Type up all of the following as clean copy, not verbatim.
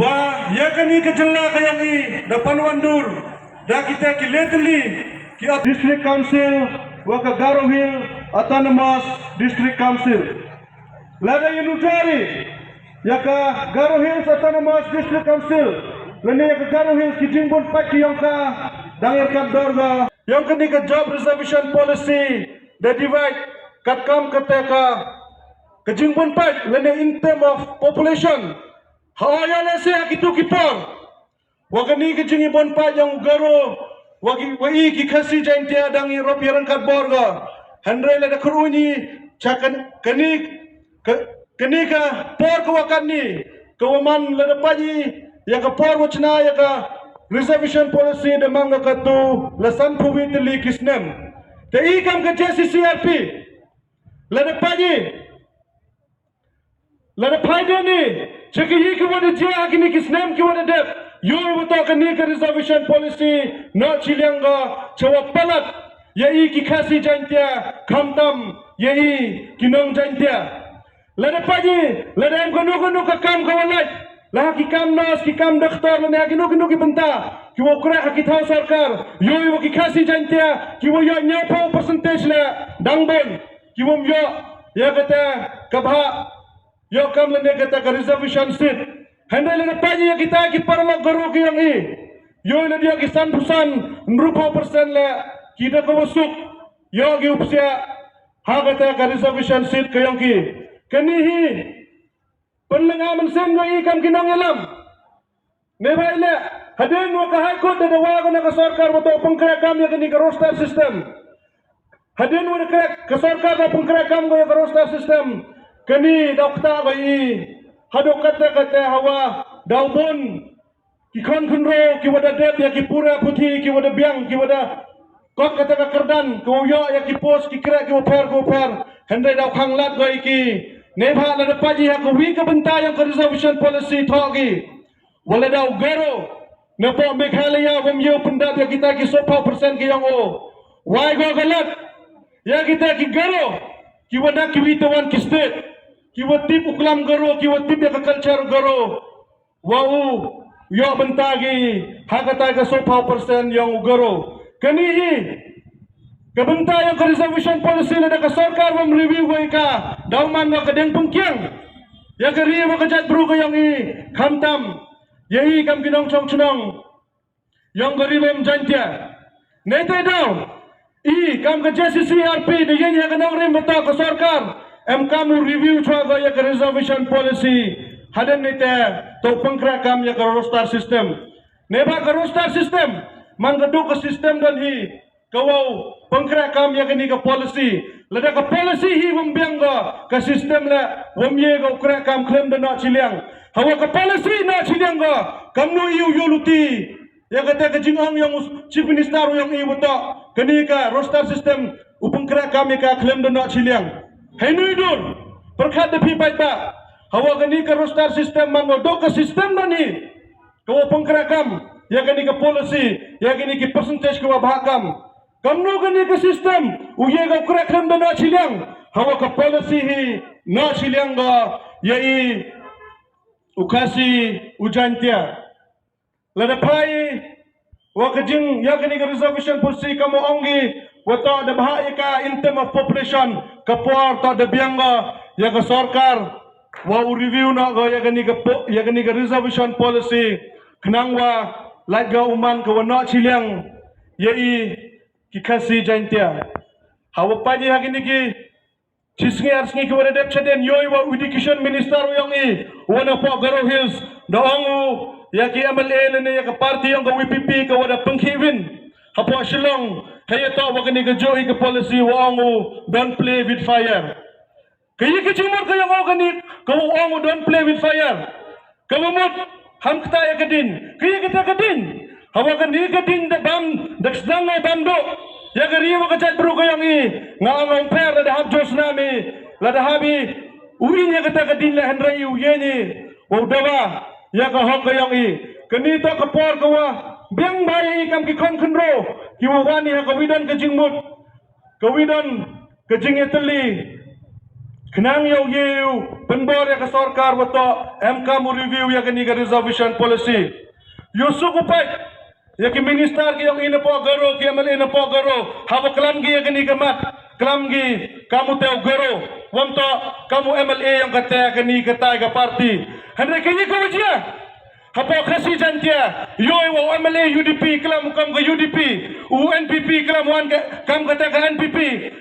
Wah, ya kan ni kejela kayang ni depan wandur. Dah kita kiletli ki District Council wa ka Garo Hill Autonomous District Council. Lada yunutari ya ka Garo Hills Autonomous District Council. Lani ya ka Garo Hills ki jingbon paki yang ka dangir kat dorga. Yang kini ka job reservation policy the divide kat kam kateka ka jingbon pak lani in term of population. Haya lese akitu kipor. Wagani kijingi bon pa yang garo wai ki khasi jaintia dang Europe yang kat borga. Handre la dakruni chakan kanik ka por ko wakani kawaman la dapaji ya ka por wachna ya ka reservation policy de manga katu la san puwitli kisnem. Te ikam ka JCCRP la dapaji Lada payda ni, cakap ye kepada dia kini kisnem kepada dep. Yo betul kini ke reservation policy nak ciliangga jawab palat. Ye ki khasi jantia khamtam ye kinong jantia. Lada paji, lada em kono ka kam kawalat. Lah ki kam nas ki kam doktor lana ki no ki benta. Ki wo kra ki thau sarkar. Yo ki khasi jantia ki wo yo nyapa percentage la dangbon. Ki wo yo ya kata kabha Yo kam lene kata ka reservation seat. Handle lene paji ya kita ki parlo garo ki yang i. Yo le dia ki 100% merupa persen le kita ko masuk. Yo ki upsia ha kata ka reservation seat ka yang ki. Kani hi penlengaman senggo i kam kinong ilam. Ne baile haden wa ka high court da wa na ka sarkar wato pangkra kam ya kani ka roster system. Haden wa ka sarkar da pangkra kam go ya ka roster system. Kani dokta gai hadok kata hawa daubon ki kon kunro ki wada dep ya ki pura puthi ki wada biang ki wada kok kata ka kerdan ko yo ya ki pos ki kra ki per hande dau khang lat gai ki nebha la paji ha ko wi ka benta yang ka reservation policy thogi wala dau garo ne po Meghalaya wam yo pendat ya kita ki 100% ki yang o wai go galat ya kita ki garo ki wada ki witawan ki state kiwatip uklam garo kiwatip ya culture garo wau yo bentagi hakata ka 100% yang garo kani hi kabenta yang reservation policy na ka sarkar mam review ko ka dauman nga kadeng pungkyang ya kari mo kajat bro ko yang i khamtam yei kam ginong chong chunong yang garibem jantia nete daw i kam ka JCCRP de yen ya kanong rim bata ka sarkar kamu review chua ya ke reservation policy hadan nite to pangkra kam ya ke roster system neba ke roster system mangadu ke system dan hi kawau pangkra kam ya ke ni ke policy lada ke policy hi membiang ke system la wamye ke ukra kam claim dan nak ciliang hawa ke policy nak ciliang kamnu iu yuluti ya kata ke jingong yang chief minister yang i buta keni ke roster system upangkra kam ya ke claim dan nak ciliang Henui dun, perkat depi baita. Hawa kini ke roster system mango do ke system nani. Kau pengkerakam, ya kini ke policy, ya kini ke percentage kau bahakam. Kamu kini ke system, uye kau kerakam dan nak ciliang. Hawa ke policy hi nak ciliang ga, yai ukasi ujantia. Ladapai, wakajing ya kini ke reservation policy kamu ongi. Wato ada bahaya ka in term of population kapor ta de bianga ya ka sarkar wa review na ga ya gani ka reservation policy knangwa laga uman ka wana chiliang ya i ki khasi jaintia hawa paji ha gini ki chisngi arsngi ki wada dep chaden yoi wa education minister yang i wana po Garo Hills daangu ya ki MLA ne ya ka party yang ka WPP ka wada penghiwin Hapo Shillong, kaya to wakani ka joy ka policy wangu don't play with fire. Kaya ka chimot kaya wakani ka wangu don't play with fire. Kawamot ham kata ya kadin, kaya kita kadin. Hawakani kadin da bam daksdang ay bando. Ya kari wa kachat bro kayang i ngalong per da hab jos nami la da habi uin ya kata kadin la hendrai uyeni. Wa dawa ya ka hok kayang i. Kani to ka por ka wa biang bayi kam ki kon kunro ki wani ha kawidan ke jingmut kawidan ke jing eteli Kenang yiu penbor ya ke sarkar wato MK mu review ya kini ke reservation policy. Yo sukupai ya ke minister ke yang ina po garo ke amal ina po garo habo kelam gi ya kini ke mat kelam gi kamu teu garo wamto kamu MLA yang kata kini kata ke parti. Henry kini ko wajia. Hapo kasi jantia yoi wa MLA UDP kelam kam ke UDP UNPP kelam wan kam kata ke NPP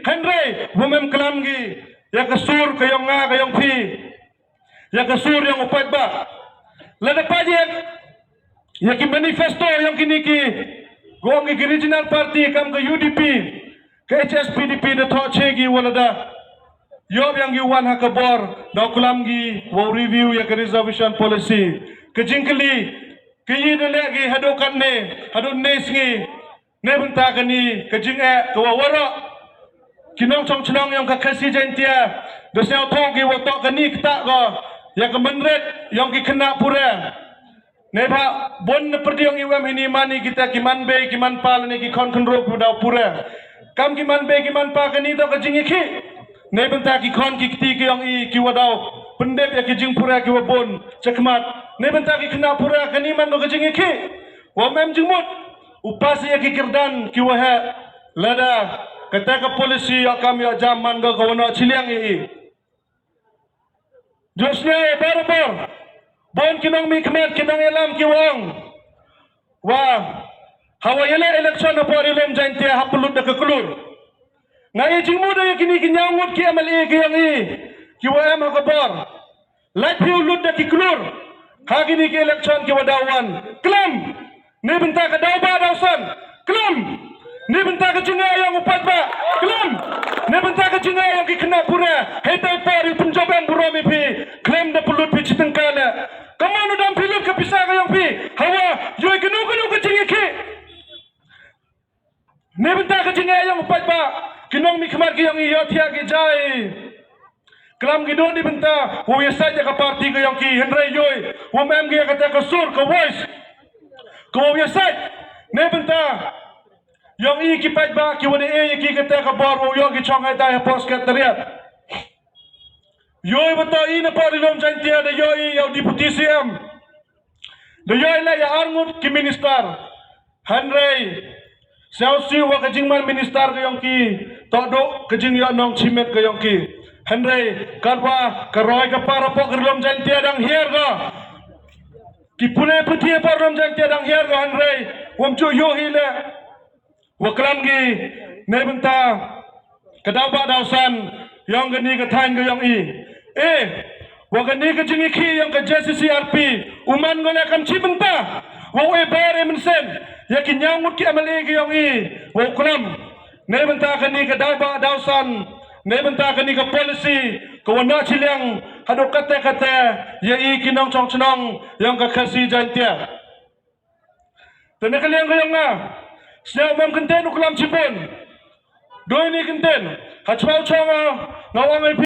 Henry wumem kelam gi yang kesur ke yang nga ke yang pi yang kesur yang upat ba lada pajak yang ki manifesto yang kini ki gong ki regional party kam ke UDP ke HSPDP de tho chegi walada yob yang gi wan ha ke bor da kulam gi wo review yang ke reservation policy ke jingkeli ke yi de lagi hadokan ne hadun ne singi ne benta kani ke jinga ke wawara kinong chong chnong yang kakasi jantia dosnya thogi wotok kani kta go yang kemenret yang ki kena pura neba bon perdi yang iwam ini mani kita kiman be kiman pal ne ki kon konro puda pura kam kiman be kiman pa kani do kajing ki ne benta ki kon ki kti ki yang i ki wadau pendep ya ki jing pura ki wabon cekmat ne benta ki kena pura kani man do kajing ki wa mem jingmut upasi ya ki kirdan ki waha lada kata ke polisi yang kami zaman ke kawana ciliang ini. Josnya baru bon kinong mi kemet kinong elam kiwang. Wah, hawa yele election apa rilem jantia hapulut dak kelur. Ngai jing muda ya kini kinyawut ki MLA ki yang i. Kiwa am kabar. Light view lut dak kelur. Hagi ni ki election ki wadawan. Klam. Ni benta ka dauba dausan. Klam. Ni bentar ke jenga yang upat ba kelam ni bentar ke jenga yang ki kena pura hetai pari penjoban buromi pi klaim da pulut pi citengkana kamanu dam pilut ke pisah ke yang pi hawa yoi kenu ke jenga ki ni bentar ke jenga yang upat ba kinong mi kemar ki yang iyo tiak ki jai kelam ki do ni bentar wo yesai ka parti ke yang ki henry yoi wo mem ki kata ke sur ke voice ke wo yesai ni bentar yang i kipat ba ki wani e ki kata ka bar wo yang ki chong ai dai pos sekretariat yoi beto i na pari lom jantia de yoi yang deputy CM de yoi la ya arngut ki minister hanrei sausi wa ka jingman minister ka yang ki todo ka jing ya nong chimet ka yang ki hanrei karwa ka roi ka para pok lom jantia dang hier ga ki pune puti par lom jantia dang hier ga hanrei wom chu yo hi le waklam gi nebenta kadaba dausan yang geni ke tang ke yang i wakani ke jingi ki yang ke JCCRP uman ngole kam cibenta wo e bare mensen yakin nyamut ki MLA ke yang i waklam nebenta kani kadaba dausan nebenta kani ke polisi ke wana ciliang hado kata ya i kinong chong chnong yang ke khasi jantia tenekaliang ke yang Siapa mem kenten ukulam cipon, doi ni kenten, hachpau chonga, ngawang